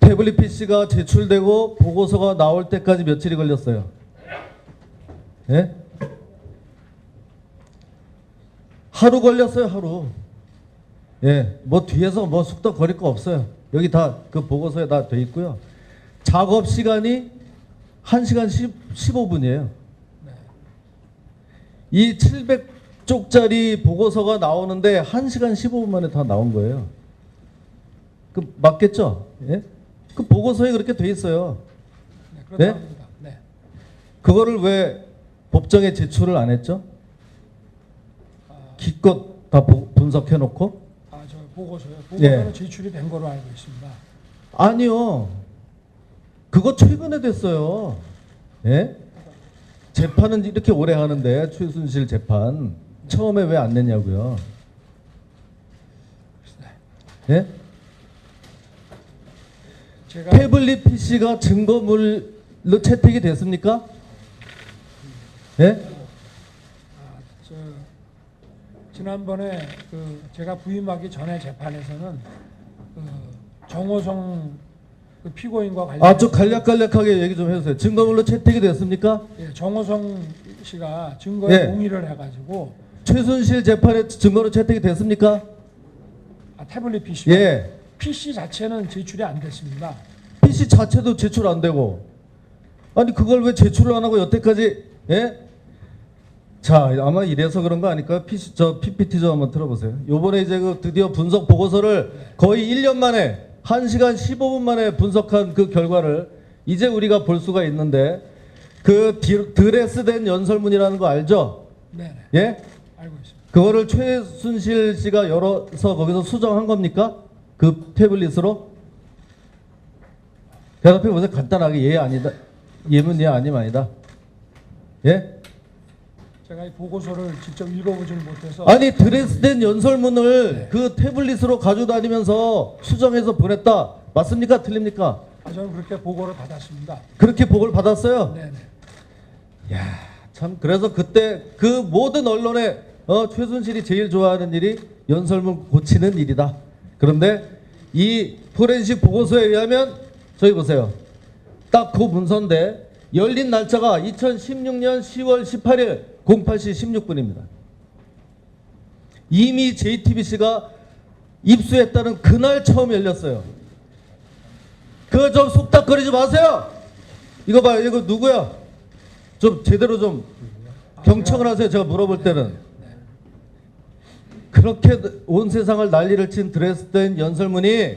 태블릿 PC가 제출되고 보고서가 나올 때까지 며칠이 걸렸어요? 예? 하루 걸렸어요, 하루. 예, 뭐 뒤에서 뭐 숙덕거릴 거 없어요. 여기 다 그 보고서에 다 돼 있고요. 작업 시간이 1시간 15분이에요. 이 700쪽짜리 보고서가 나오는데 1시간 15분 만에 다 나온 거예요. 그 맞겠죠? 예? 그 보고서에 그렇게 돼 있어요. 네, 그렇다고 합니다. 네. 그거를 왜 법정에 제출을 안 했죠? 기껏 다 분석해 놓고? 저 보고서요. 보고서는 예. 제출이 된 거로 알고 있습니다. 아니요. 그거 최근에 됐어요. 예? 재판은 이렇게 오래 하는데 최순실 재판 처음에 왜 안 냈냐고요? 예? 제가 태블릿 PC가 증거물로 채택이 됐습니까? 예? 저 지난번에 제가 부임하기 전에 재판에서는 정호성 피고인과 관련 좀 간략하게 얘기 좀 해주세요. 증거물로 채택이 됐습니까? 예, 정호성 씨가 증거에 예. 동의를 해가지고 최순실 재판에 증거로 채택이 됐습니까? 태블릿 PC 예. PC 자체는 제출이 안 됐습니다. PC 자체도 제출 안 되고 아니 그걸 왜 제출을 안 하고 여태까지 예? 자 아마 이래서 그런 거 아닐까요? PPT 좀 한번 들어보세요. 요번에 이제 그 드디어 분석 보고서를 거의 1년 만에 1시간 15분 만에 분석한 그 결과를 이제 우리가 볼 수가 있는데 그 드레스된 연설문이라는 거 알죠? 네네. 예? 알고 있습니다. 그거를 최순실 씨가 열어서 거기서 수정한 겁니까? 그 태블릿으로? 대답해 보세요. 간단하게 예 아니다. 예면 예 아니면 아니다. 예? 제가 이 보고서를 직접 읽어보지는 못해서 아니 드레스된 연설문을 그 태블릿으로 가지고 다니면서 수정해서 보냈다. 맞습니까? 틀립니까? 저는 그렇게 보고를 받았습니다. 그렇게 보고를 받았어요? 네네. 야, 참 그래서 그때 그 모든 언론에 최순실이 제일 좋아하는 일이 연설문 고치는 일이다. 그런데 이 포렌식 보고서에 의하면 저기 보세요. 딱 그 문서인데 열린 날짜가 2016년 10월 18일 08시 16분입니다. 이미 JTBC가 입수했다는 그날 처음 열렸어요. 그거 좀 속닥거리지 마세요. 이거 봐요. 이거 누구야? 좀 제대로 좀 경청을 하세요. 제가 물어볼 때는. 그렇게 온 세상을 난리를 친 드레스된 연설문이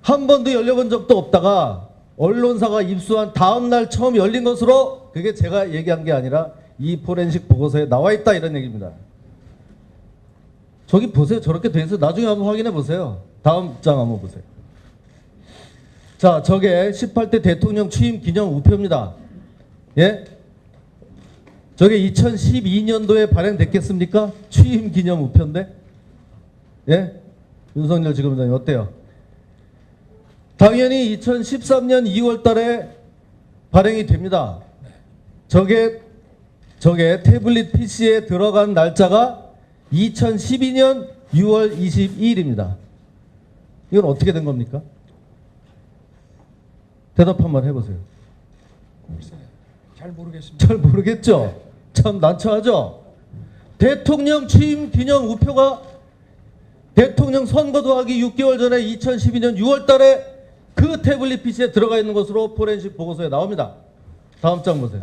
한 번도 열려본 적도 없다가 언론사가 입수한 다음 날 처음 열린 것으로 그게 제가 얘기한 게 아니라 이 포렌식 보고서에 나와 있다 이런 얘기입니다. 저기 보세요. 저렇게 돼 있어요. 나중에 한번 확인해 보세요. 다음 장 한번 보세요. 자, 저게 18대 대통령 취임 기념 우표입니다. 예? 저게 2012년도에 발행됐겠습니까? 취임 기념 우표인데? 예? 윤석열 지검장님 어때요? 당연히 2013년 2월 달에 발행이 됩니다. 저게 태블릿 PC에 들어간 날짜가 2012년 6월 22일입니다. 이건 어떻게 된 겁니까? 대답 한번 해보세요. 잘 모르겠습니다. 잘 모르겠죠? 참 난처하죠? 대통령 취임 기념 우표가 대통령 선거도 하기 6개월 전에 2012년 6월 달에 그 태블릿 PC에 들어가 있는 것으로 포렌식 보고서에 나옵니다. 다음 장 보세요.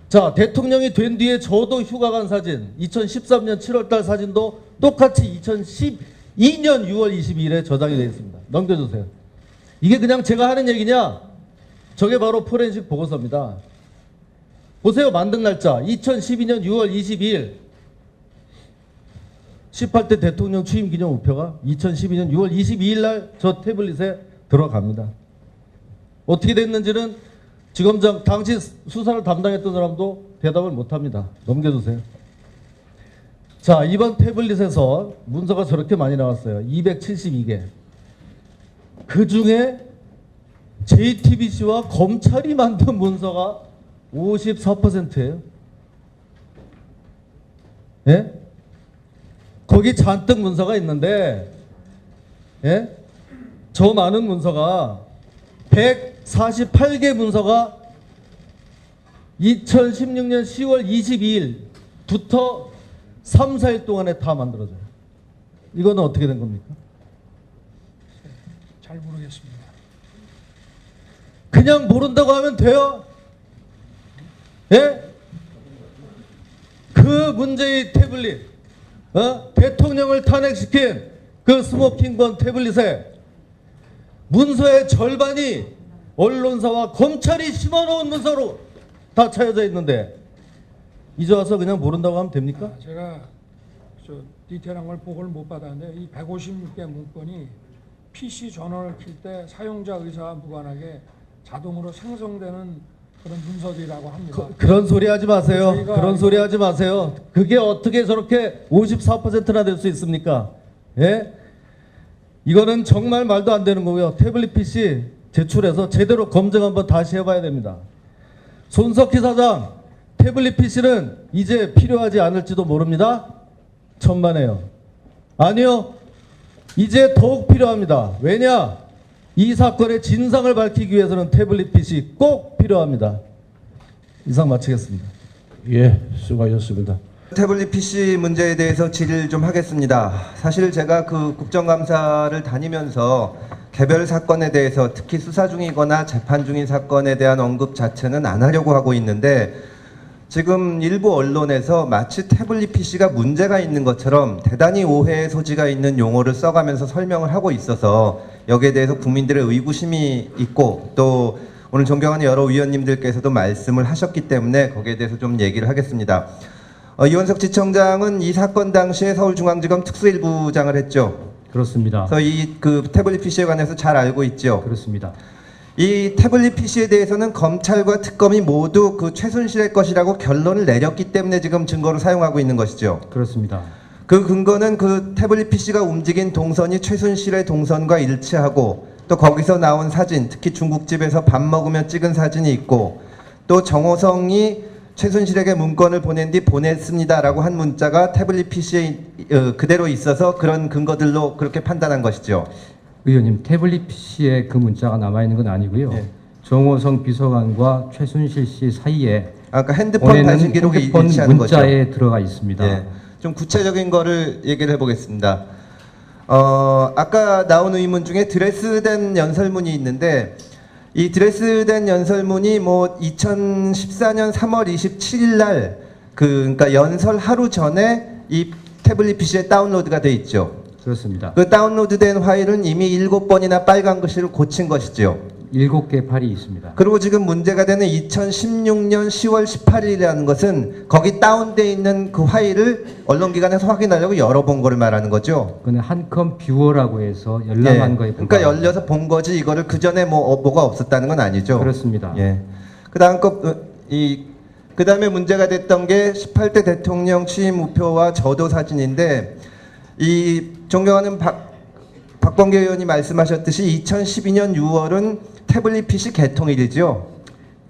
자, 대통령이 된 뒤에 저도 휴가 간 사진 2013년 7월 달 사진도 똑같이 2012년 6월 22일에 저장이 되어 있습니다. 넘겨주세요. 이게 그냥 제가 하는 얘기냐? 저게 바로 포렌식 보고서입니다. 보세요. 만든 날짜 2012년 6월 22일 18대 대통령 취임 기념 우표가 2012년 6월 22일 날 저 태블릿에 들어갑니다. 어떻게 됐는지는 지검장 당시 수사를 담당했던 사람도 대답을 못합니다. 넘겨주세요. 자, 이번 태블릿에서 문서가 저렇게 많이 나왔어요. 272개. 그 중에 JTBC와 검찰이 만든 문서가 54%예요. 예? 거기 잔뜩 문서가 있는데, 예? 저 많은 문서가 148개 문서가 2016년 10월 22일부터 3, 4일 동안에 다 만들어져요. 이거는 어떻게 된 겁니까? 잘 모르겠습니다. 그냥 모른다고 하면 돼요? 예? 그 문제의 태블릿, 대통령을 탄핵시킨 그 스모킹건 태블릿에 문서의 절반이 언론사와 검찰이 심어놓은 문서로 다 차여져 있는데 이제 와서 그냥 모른다고 하면 됩니까? 제가 디테일한 걸 보고를 못 받았는데 이 156개 문건이 PC 전원을 킬 때 사용자 의사와 무관하게 자동으로 생성되는 그런 문서들이라고 합니다. 그런 소리 하지 마세요. 저희가 그런 소리 하지 마세요. 그게 어떻게 저렇게 54%나 될 수 있습니까? 예? 이거는 정말 말도 안 되는 거고요. 태블릿 PC 제출해서 제대로 검증 한번 다시 해봐야 됩니다. 손석희 사장, 태블릿 PC는 이제 필요하지 않을지도 모릅니다. 천만에요. 아니요. 이제 더욱 필요합니다. 왜냐? 이 사건의 진상을 밝히기 위해서는 태블릿 PC 꼭 필요합니다. 이상 마치겠습니다. 예, 수고하셨습니다. 태블릿 PC 문제에 대해서 질의를 좀 하겠습니다. 사실 제가 그 국정감사를 다니면서 개별 사건에 대해서 특히 수사 중이거나 재판 중인 사건에 대한 언급 자체는 안 하려고 하고 있는데 지금 일부 언론에서 마치 태블릿 PC가 문제가 있는 것처럼 대단히 오해의 소지가 있는 용어를 써가면서 설명을 하고 있어서 여기에 대해서 국민들의 의구심이 있고 또 오늘 존경하는 여러 위원님들께서도 말씀을 하셨기 때문에 거기에 대해서 좀 얘기를 하겠습니다. 이원석 지청장은 이 사건 당시에 서울중앙지검 특수일부장을 했죠. 그렇습니다. 그래서 이 그 태블릿 PC에 관해서 잘 알고 있죠. 그렇습니다. 이 태블릿 PC에 대해서는 검찰과 특검이 모두 그 최순실의 것이라고 결론을 내렸기 때문에 지금 증거로 사용하고 있는 것이죠. 그렇습니다. 그 근거는 그 태블릿 PC가 움직인 동선이 최순실의 동선과 일치하고 또 거기서 나온 사진, 특히 중국집에서 밥 먹으며 찍은 사진이 있고 또 정호성이 최순실에게 문건을 보낸 뒤 보냈습니다라고 한 문자가 태블릿 PC에 그대로 있어서 그런 근거들로 그렇게 판단한 것이죠. 의원님, 태블릿 PC에 그 문자가 남아있는 건 아니고요. 예. 정호성 비서관과 최순실 씨 사이에 아까 핸드폰 보내는 단신 기록이 핸드폰 일치하는 거죠. 문자에 들어가 있습니다. 예. 좀 구체적인 거를 얘기를 해보겠습니다. 아까 나온 의문 중에 드레스덴 연설문이 있는데 이 드레스덴 연설문이 뭐 2014년 3월 27일 날 그러니까 연설 하루 전에 이 태블릿 PC에 다운로드가 돼 있죠. 그렇습니다. 그 다운로드된 파일은 이미 7번이나 빨간 글씨를 고친 것이죠. 7개 팔이 있습니다. 그리고 지금 문제가 되는 2016년 10월 18일이라는 것은 거기 다운돼 있는 그 파일을 언론기관에서 확인하려고 열어본 거를 말하는 거죠. 그는 한컴 뷰어라고 해서 열람한 거에 그러니까 열려서 본 거지 이거를 그 전에 뭐가 없었다는 건 아니죠. 그렇습니다. 예. 그다음 그다음에 문제가 됐던 게 18대 대통령 취임 우표와 저도 사진인데 이 존경하는 박범계 의원이 말씀하셨듯이 2012년 6월은 태블릿 PC 개통일이죠.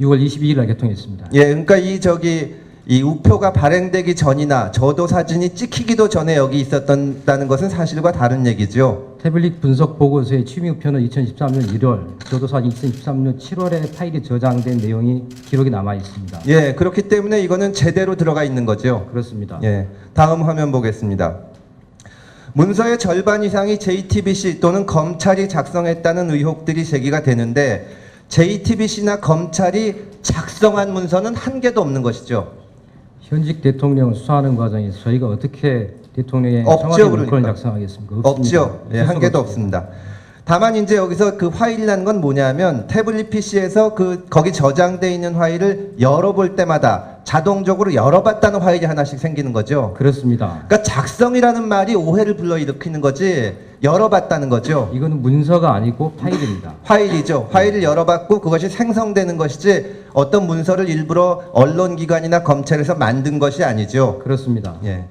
6월 22일 날 개통했습니다. 예, 그러니까 이 우표가 발행되기 전이나 저도 사진이 찍히기도 전에 여기 있었다는 것은 사실과 다른 얘기죠. 태블릿 분석 보고서의 취미 우표는 2013년 1월, 저도사진 2013년 7월에 파일이 저장된 내용이 기록이 남아 있습니다. 예, 그렇기 때문에 이거는 제대로 들어가 있는 거죠. 그렇습니다. 예, 다음 화면 보겠습니다. 문서의 절반 이상이 JTBC 또는 검찰이 작성했다는 의혹들이 제기가 되는데 JTBC나 검찰이 작성한 문서는 한 개도 없는 것이죠. 현직 대통령 수사하는 과정에서 저희가 어떻게 대통령의 없죠, 청와대 문건을 그러니까. 작성하겠습니까? 없죠. 예, 한 개도 없습니다. 다만 이제 여기서 그 파일이라는 건 뭐냐면 태블릿 PC에서 거기 저장돼 있는 파일을 열어볼 때마다 자동적으로 열어봤다는 파일이 하나씩 생기는 거죠. 그렇습니다. 그러니까 작성이라는 말이 오해를 불러일으키는 거지 열어봤다는 거죠. 이거는 문서가 아니고 파일입니다. 파일이죠. 파일을 열어봤고 그것이 생성되는 것이지 어떤 문서를 일부러 언론기관이나 검찰에서 만든 것이 아니죠. 그렇습니다. 예.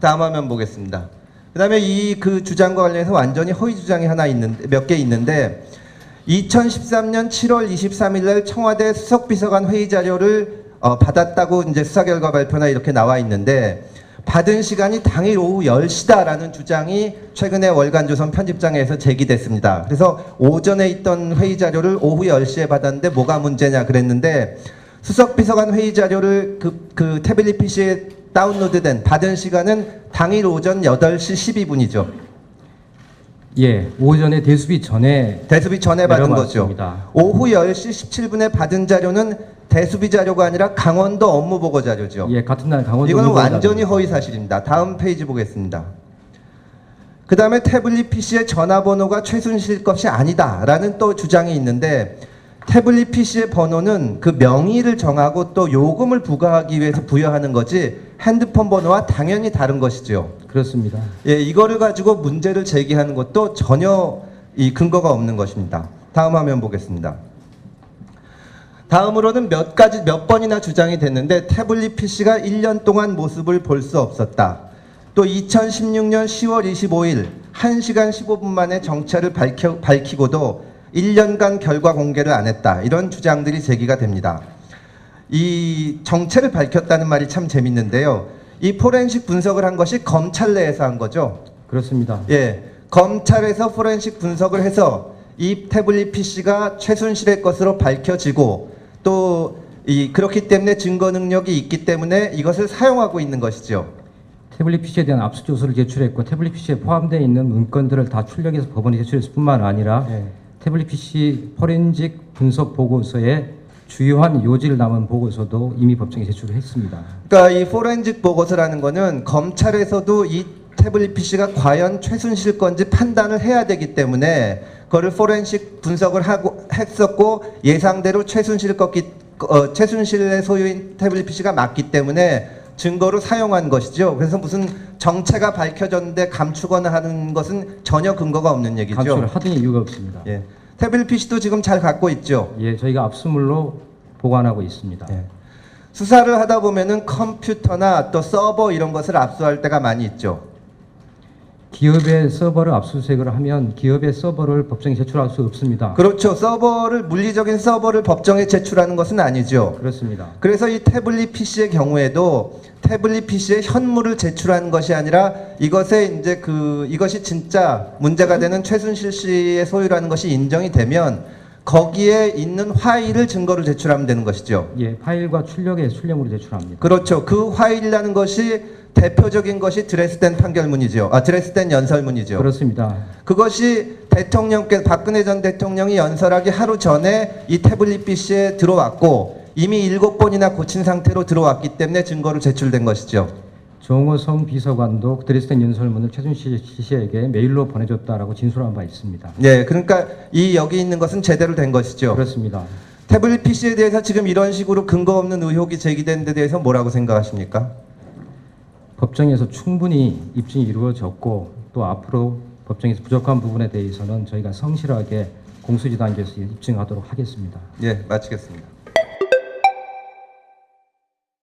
다음 화면 보겠습니다. 그다음에 그 주장과 관련해서 완전히 허위 주장이 몇 개 있는데 2013년 7월 23일 날 청와대 수석비서관 회의 자료를 받았다고 이제 수사 결과 발표나 이렇게 나와 있는데 받은 시간이 당일 오후 10시다라는 주장이 최근에 월간조선 편집장에서 제기됐습니다. 그래서 오전에 있던 회의 자료를 오후 10시에 받았는데 뭐가 문제냐 그랬는데 수석비서관 회의 자료를 그 태블릿 PC에 다운로드된 받은 시간은 당일 오전 8시 12분이죠. 예, 오전에 대수비 전에 대수비 전에 받은 거죠. 내려왔습니다. 오후 10시 17분에 받은 자료는 대수비 자료가 아니라 강원도 업무보고 자료죠. 예, 같은 날 강원도 이거는 의료보호자 완전히 허위 사실입니다. 다음 페이지 보겠습니다. 그 다음에 태블릿 PC의 전화번호가 최순실 것이 아니다라는 또 주장이 있는데 태블릿 PC의 번호는 그 명의를 정하고 또 요금을 부과하기 위해서 부여하는 거지 핸드폰 번호와 당연히 다른 것이죠. 그렇습니다. 예, 이거를 가지고 문제를 제기하는 것도 전혀 이 근거가 없는 것입니다. 다음 화면 보겠습니다. 다음으로는 몇 번이나 주장이 됐는데 태블릿 PC가 1년 동안 모습을 볼 수 없었다. 또 2016년 10월 25일 1시간 15분 만에 정체를 밝히고도 1년간 결과 공개를 안 했다. 이런 주장들이 제기가 됩니다. 이 정체를 밝혔다는 말이 참 재밌는데요. 이 포렌식 분석을 한 것이 검찰 내에서 한 거죠. 그렇습니다. 예, 검찰에서 포렌식 분석을 해서 이 태블릿 PC가 최순실의 것으로 밝혀지고 또 그렇기 때문에 증거 능력이 있기 때문에 이것을 사용하고 있는 것이죠. 태블릿 PC에 대한 압수조서를 제출했고 태블릿 PC에 포함되어 있는 문건들을 다 출력해서 법원에 제출했을 뿐만 아니라 예. 태블릿 PC 포렌식 분석 보고서에 주요한 요지를 담은 보고서도 이미 법정에 제출을 했습니다. 그러니까 이 포렌식 보고서라는 거는 검찰에서도 이 태블릿 PC가 과연 최순실 건지 판단을 해야 되기 때문에 그거를 포렌식 분석을 했었고 예상대로 최순실의 소유인 태블릿 PC가 맞기 때문에 증거로 사용한 것이죠. 그래서 무슨 정체가 밝혀졌는데 감추거나 하는 것은 전혀 근거가 없는 얘기죠. 감출을 하더니 이유가 없습니다. 예. 태블릿 PC도 지금 잘 갖고 있죠. 예, 저희가 압수물로 보관하고 있습니다. 예. 수사를 하다 보면은 컴퓨터나 또 서버 이런 것을 압수할 때가 많이 있죠. 기업의 서버를 압수수색을 하면 기업의 서버를 법정에 제출할 수 없습니다. 그렇죠. 물리적인 서버를 법정에 제출하는 것은 아니죠. 그렇습니다. 그래서 이 태블릿 PC의 경우에도 태블릿 PC의 현물을 제출하는 것이 아니라 이것이 진짜 문제가 되는 최순실 씨의 소유라는 것이 인정이 되면 거기에 있는 파일을 증거로 제출하면 되는 것이죠. 예, 파일과 출력의 출력물을 제출합니다. 그렇죠. 그 파일이라는 것이 대표적인 것이 드레스덴 판결문이죠. 드레스덴 연설문이죠. 그렇습니다. 그것이 박근혜 전 대통령이 연설하기 하루 전에 이 태블릿 PC에 들어왔고 이미 7번이나 고친 상태로 들어왔기 때문에 증거로 제출된 것이죠. 정호성 비서관도 드레스덴 연설문을 최순실 씨에게 메일로 보내줬다라고 진술한 바 있습니다. 네, 그러니까 여기 있는 것은 제대로 된 것이죠. 그렇습니다. 태블릿 PC에 대해서 지금 이런 식으로 근거 없는 의혹이 제기된 데 대해서 뭐라고 생각하십니까? 법정에서 충분히 입증이 이루어졌고 또 앞으로 법정에서 부족한 부분에 대해서는 저희가 성실하게 공소지 단계에서 입증하도록 하겠습니다. 예, 마치겠습니다.